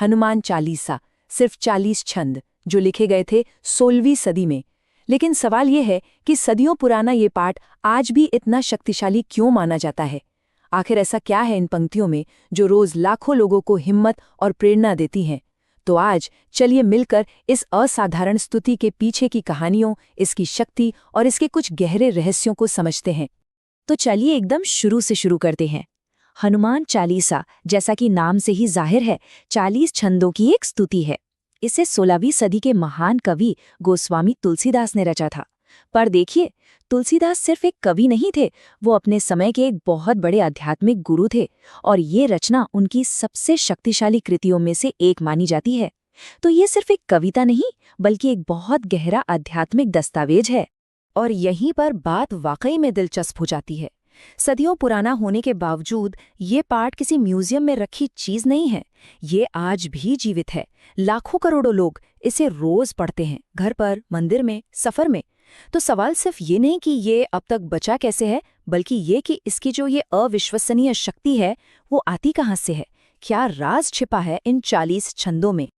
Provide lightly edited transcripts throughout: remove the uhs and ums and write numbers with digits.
हनुमान चालीसा, सिर्फ 40 छंद जो लिखे गए थे 16वीं सदी में। लेकिन सवाल ये है कि सदियों पुराना ये पाठ आज भी इतना शक्तिशाली क्यों माना जाता है? आखिर ऐसा क्या है इन पंक्तियों में जो रोज लाखों लोगों को हिम्मत और प्रेरणा देती हैं? तो आज चलिए मिलकर इस असाधारण स्तुति के पीछे की कहानियों, इसकी शक्ति और इसके कुछ गहरे रहस्यों को समझते हैं। तो चलिए एकदम शुरू से शुरू करते हैं। हनुमान चालीसा, जैसा कि नाम से ही जाहिर है, 40 छंदों की एक स्तुति है। इसे 16वीं सदी के महान कवि गोस्वामी तुलसीदास ने रचा था। पर देखिए, तुलसीदास सिर्फ एक कवि नहीं थे, वो अपने समय के एक बहुत बड़े आध्यात्मिक गुरु थे और ये रचना उनकी सबसे शक्तिशाली कृतियों में से एक मानी जाती है। तो ये सिर्फ एक कविता नहीं, बल्कि एक बहुत गहरा आध्यात्मिक दस्तावेज है। और यहीं पर बात वाकई में दिलचस्प हो जाती है। सदियों पुराना होने के बावजूद ये पाठ किसी म्यूजियम में रखी चीज नहीं है, ये आज भी जीवित है। लाखों करोड़ों लोग इसे रोज पढ़ते हैं, घर पर, मंदिर में, सफर में। तो सवाल सिर्फ ये नहीं कि ये अब तक बचा कैसे है, बल्कि ये कि इसकी जो ये अविश्वसनीय शक्ति है वो आती कहाँ से है? क्या राज छिपा है इन 40 छंदों में?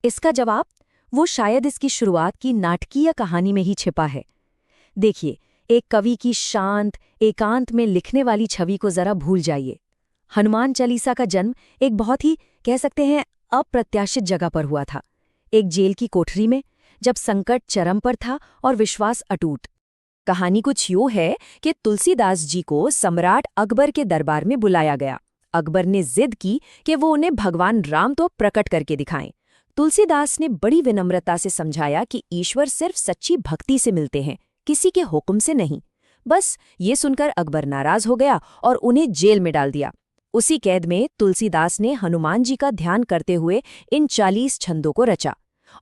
इसका जवाब वो शायद इसकी शुरुआत की नाटकीय कहानी में ही छिपा है। देखिए, एक कवि की शांत एकांत में लिखने वाली छवि को जरा भूल जाइए। हनुमान चालीसा का जन्म एक बहुत ही, कह सकते हैं, अप्रत्याशित जगह पर हुआ था। एक जेल की कोठरी में, जब संकट चरम पर था और विश्वास अटूट। कहानी कुछ यूं है कि तुलसीदास जी को सम्राट अकबर के दरबार में बुलाया गया। अकबर ने जिद की कि वो उन्हें भगवान राम तो प्रकट करके दिखाएं। तुलसीदास ने बड़ी विनम्रता से समझाया कि ईश्वर सिर्फ सच्ची भक्ति से मिलते हैं, किसी के हुक्म से नहीं। बस ये सुनकर अकबर नाराज हो गया और उन्हें जेल में डाल दिया। उसी कैद में तुलसीदास ने हनुमान जी का ध्यान करते हुए इन 40 छंदों को रचा।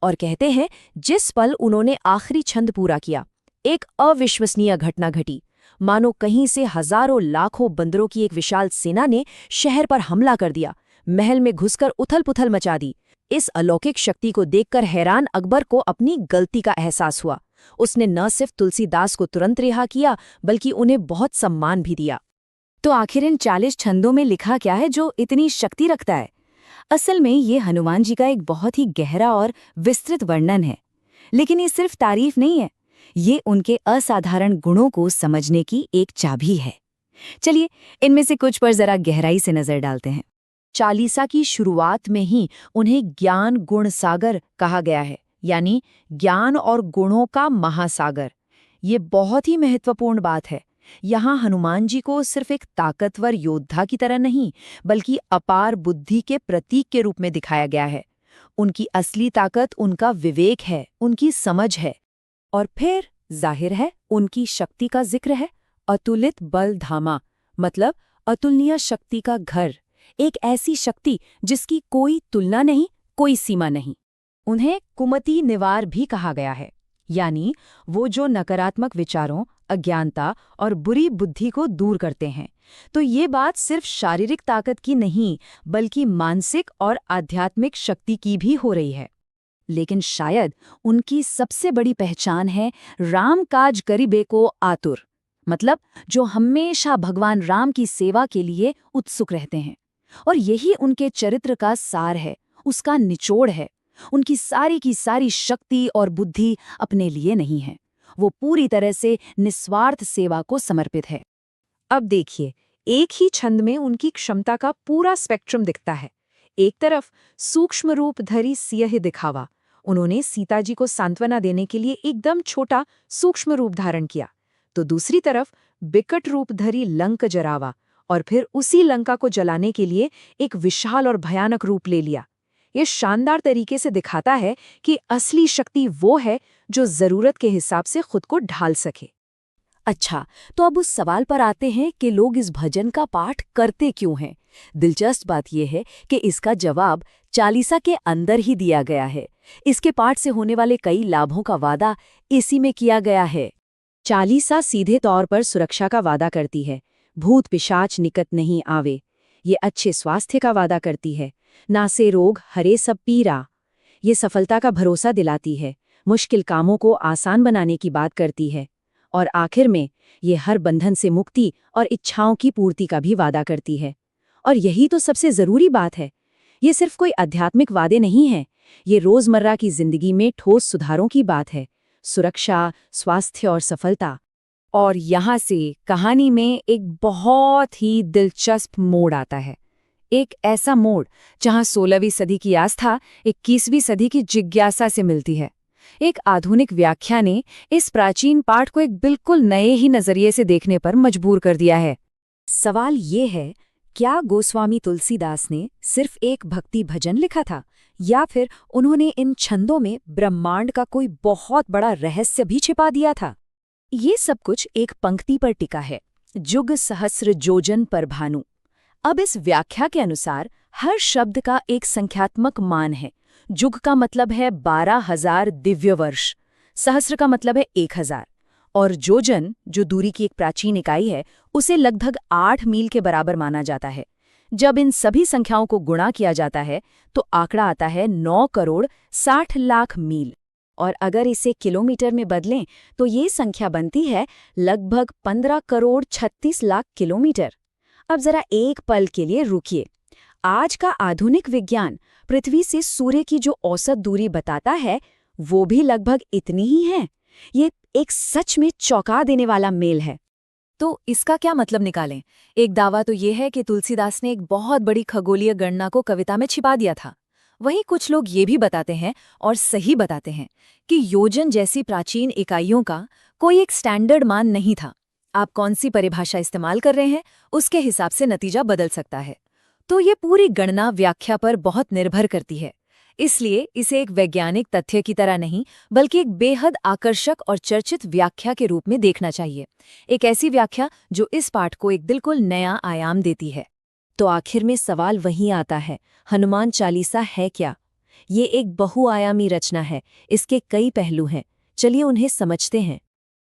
और कहते हैं, जिस पल उन्होंने आखिरी छंद पूरा किया, एक अविश्वसनीय घटना घटी। मानो कहीं से हजारों लाखों बंदरों की एक विशाल सेना ने शहर पर हमला कर दिया, महल में घुसकर उथल-पुथल मचा दी। इस अलौकिक शक्ति को देखकर हैरान अकबर को अपनी गलती का एहसास हुआ। उसने न सिर्फ तुलसीदास को तुरंत रिहा किया, बल्कि उन्हें बहुत सम्मान भी दिया। तो आखिर इन 40 छंदों में लिखा क्या है जो इतनी शक्ति रखता है? असल में ये हनुमान जी का एक बहुत ही गहरा और विस्तृत वर्णन है। लेकिन ये सिर्फ तारीफ नहीं है, ये उनके असाधारण गुणों को समझने की एक चाबी है। चलिए इनमें से कुछ पर जरा गहराई से नजर डालते हैं। चालीसा की शुरुआत में ही उन्हें ज्ञान गुण सागर कहा गया है, यानी ज्ञान और गुणों का महासागर। ये बहुत ही महत्वपूर्ण बात है। यहाँ हनुमान जी को सिर्फ एक ताकतवर योद्धा की तरह नहीं, बल्कि अपार बुद्धि के प्रतीक के रूप में दिखाया गया है। उनकी असली ताकत उनका विवेक है, उनकी समझ है। और फिर जाहिर है उनकी शक्ति का जिक्र है। अतुलित बल धामा, मतलब अतुलनीय शक्ति का घर। एक ऐसी शक्ति जिसकी कोई तुलना नहीं, कोई सीमा नहीं। उन्हें कुमति निवार भी कहा गया है, यानी वो जो नकारात्मक विचारों, अज्ञानता और बुरी बुद्धि को दूर करते हैं। तो ये बात सिर्फ शारीरिक ताकत की नहीं, बल्कि मानसिक और आध्यात्मिक शक्ति की भी हो रही है। लेकिन शायद उनकी सबसे बड़ी पहचान है राम काज करिबे को आतुर, मतलब जो हमेशा भगवान राम की सेवा के लिए उत्सुक रहते हैं। और यही उनके चरित्र का सार है, उसका निचोड़ है। उनकी सारी की सारी शक्ति और बुद्धि अपने लिए नहीं है, वो पूरी तरह से निस्वार्थ सेवा को समर्पित है। अब देखिए, एक ही छंद में उनकी क्षमता का पूरा स्पेक्ट्रम दिखता है। एक तरफ सूक्ष्म रूप धरी सियह दिखावा, उन्होंने सीता जी को सांत्वना देने के लिए एकदम छोटा सूक्ष्म रूप धारण किया। तो दूसरी तरफ बिकट रूप धरी लंक जरावा, और फिर उसी लंका को जलाने के लिए एक विशाल और भयानक रूप ले लिया। ये शानदार तरीके से दिखाता है कि असली शक्ति वो है जो जरूरत के हिसाब से खुद को ढाल सके। अच्छा, तो अब उस सवाल पर आते हैं कि लोग इस भजन का पाठ करते क्यों हैं। दिलचस्प बात यह है कि इसका जवाब चालीसा के अंदर ही दिया गया है। इसके पाठ से होने वाले कई लाभों का वादा इसी में किया गया है। चालीसा सीधे तौर पर सुरक्षा का वादा करती है, भूत पिशाच निकट नहीं आवे। ये अच्छे स्वास्थ्य का वादा करती है, ना से रोग हरे सब पीरा। ये सफलता का भरोसा दिलाती है, मुश्किल कामों को आसान बनाने की बात करती है। और आखिर में ये हर बंधन से मुक्ति और इच्छाओं की पूर्ति का भी वादा करती है। और यही तो सबसे जरूरी बात है, ये सिर्फ कोई आध्यात्मिक वादे नहीं हैं, ये रोजमर्रा की जिंदगी में ठोस सुधारों की बात है। सुरक्षा, स्वास्थ्य और सफलता। और यहाँ से कहानी में एक बहुत ही दिलचस्प मोड़ आता है। एक ऐसा मोड़ जहाँ 16वीं सदी की आस्था 21वीं सदी की जिज्ञासा से मिलती है। एक आधुनिक व्याख्या ने इस प्राचीन पाठ को एक बिल्कुल नए ही नजरिए से देखने पर मजबूर कर दिया है। सवाल ये है, क्या गोस्वामी तुलसीदास ने सिर्फ एक भक्ति भजन लिखा था, या फिर उन्होंने इन छंदों में ब्रह्मांड का कोई बहुत बड़ा रहस्य भी छिपा दिया था? ये सब कुछ एक पंक्ति पर टिका है, जुग सहस्र जोजन पर भानु। अब इस व्याख्या के अनुसार हर शब्द का एक संख्यात्मक मान है। जुग का मतलब है 12,000 दिव्य वर्ष, सहस्र का मतलब है 1,000, और जोजन, जो दूरी की एक प्राचीन इकाई है, उसे लगभग 8 मील के बराबर माना जाता है। जब इन सभी संख्याओं को गुणा किया जाता है तो आंकड़ा आता है 9 करोड़ 60 लाख मील। और अगर इसे किलोमीटर में बदलें तो ये संख्या बनती है लगभग 15 करोड़ 36 लाख किलोमीटर। अब जरा एक पल के लिए रुकिए। आज का आधुनिक विज्ञान पृथ्वी से सूर्य की जो औसत दूरी बताता है, वो भी लगभग इतनी ही है। ये एक सच में चौंका देने वाला मेल है। तो इसका क्या मतलब निकालें? एक दावा तो ये है कि तुलसीदास ने एक बहुत बड़ी खगोलीय गणना को कविता में छिपा दिया था। वहीं कुछ लोग ये भी बताते हैं, और सही बताते हैं, कि योजन जैसी प्राचीन इकाइयों का कोई एक स्टैंडर्ड मान नहीं था। आप कौन सी परिभाषा इस्तेमाल कर रहे हैं, उसके हिसाब से नतीजा बदल सकता है। तो ये पूरी गणना व्याख्या पर बहुत निर्भर करती है। इसलिए इसे एक वैज्ञानिक तथ्य की तरह नहीं, बल्कि एक बेहद आकर्षक और चर्चित व्याख्या के रूप में देखना चाहिए। एक ऐसी व्याख्या जो इस पाठ को एक बिल्कुल नया आयाम देती है। तो आखिर में सवाल वहीं आता है, हनुमान चालीसा है क्या? ये एक बहुआयामी रचना है, इसके कई पहलू हैं। चलिए उन्हें समझते हैं।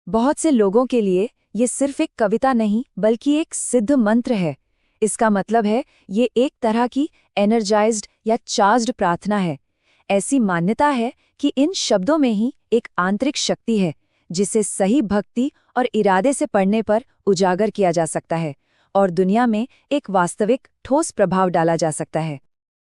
बहुत से लोगों के लिए ये सिर्फ एक कविता नहीं, बल्कि एक सिद्ध मंत्र है। इसका मतलब है ये एक तरह की एनर्जाइज्ड या चार्ज्ड प्रार्थना है। ऐसी मान्यता है कि इन शब्दों में ही एक आंतरिक शक्ति है, जिसे सही भक्ति और इरादे से पढ़ने पर उजागर किया जा सकता है और दुनिया में एक वास्तविक ठोस प्रभाव डाला जा सकता है।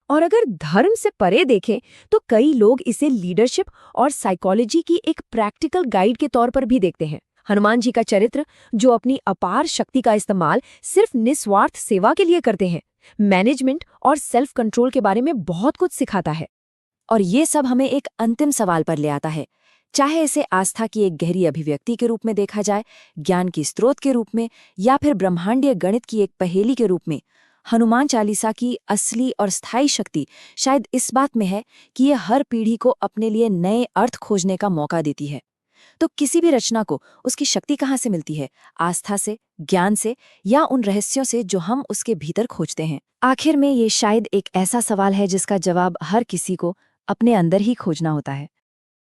और अगर धर्म से परे देखें तो कई लोग इसे लीडरशिप और साइकोलॉजी की एक प्रैक्टिकल गाइड के तौर पर भी देखते हैं। हनुमान जी का चरित्र, जो अपनी अपार शक्ति का इस्तेमाल सिर्फ निस्वार्थ सेवा के लिए करते हैं, मैनेजमेंट और सेल्फ कंट्रोल के बारे में बहुत कुछ सिखाता है। और ये सब हमें एक अंतिम सवाल पर ले आता है। चाहे इसे आस्था की एक गहरी अभिव्यक्ति के रूप में देखा जाए, ज्ञान की स्रोत के रूप में, या फिर ब्रह्मांडीय गणित की एक पहेली के रूप में, हनुमान चालीसा की असली और स्थायी शक्ति शायद इस बात में है कि यह हर पीढ़ी को अपने लिए नए अर्थ खोजने का मौका देती है। तो किसी भी रचना को उसकी शक्ति कहाँ से मिलती है? आस्था से, ज्ञान से, या उन रहस्यों से जो हम उसके भीतर खोजते हैं? आखिर में ये शायद एक ऐसा सवाल है जिसका जवाब हर किसी को अपने अंदर ही खोजना होता है।